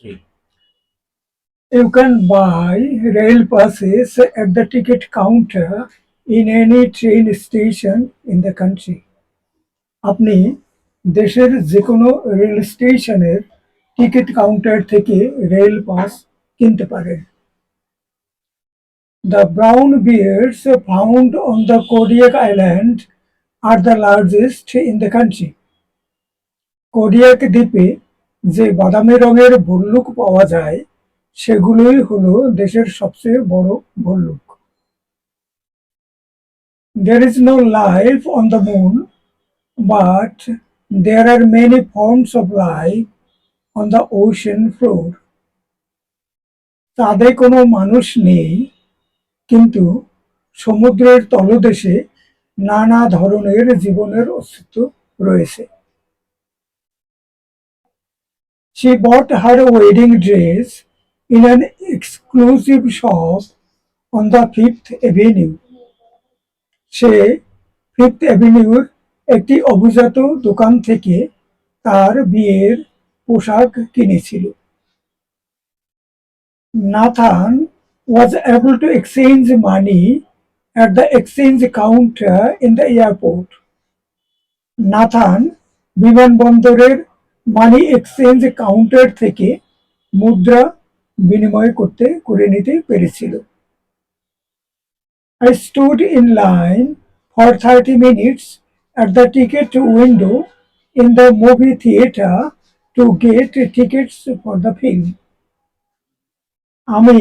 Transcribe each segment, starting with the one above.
You can buy rail passes at the ticket counter in any train station in the country. আপনি দেশের যেকোনো rail স্টেশনের ticket counter থেকে rail pass কিনতে পারেন। The brown bears found on the Kodiak Island are the largest in the country. Kodiak দ্বীপে যে বাদামি রঙের ভল্লুক পাওয়া যায় সেগুলোই হলো দেশের সবচেয়ে বড় ভল্লুক। There is no life on the moon, but there are many forms of life on the ocean floor. চাঁদে কোনো মানুষ নেই, কিন্তু সমুদ্রের তলদেশে নানা ধরনের জীবনের অস্তিত্ব রয়েছে। She bought her wedding dress in an exclusive shop on the Fifth Avenue. সে ফিফথ অ্যাভিনিউর একটি অভিজাত দোকান থেকে তার বিয়ের পোশাক কিনেছিল। Nathan was able to exchange money at the exchange counter in the airport. Nathan বিমানবন্দরের মানি এক্সচেঞ্জ কাউন্টার থেকে মুদ্রা বিনিময় করে নিতে পেরেছিল। I stood in line for 30 minutes at the ticket window in the movie theater to get tickets for the film. আমি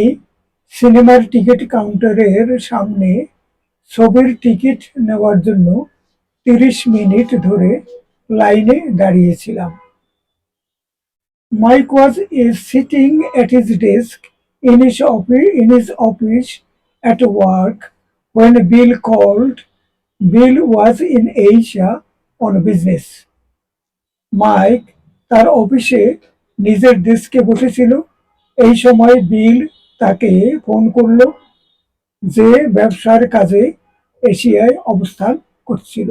সিনেমার ticket কাউন্টারের সামনে ছবির টিকিট নেওয়ার জন্য 30 মিনিট ধরে লাইনে দাঁড়িয়েছিলাম। Mike was sitting at his desk in his office at work when Bill called. Bill was in Asia on business. Mike তার অফিসে নিজের ডেস্কে বসেছিল। এই সময় বিল তাকে ফোন করলো, যে ব্যবসার কাজে এশিয়ায় অবস্থান করছিল।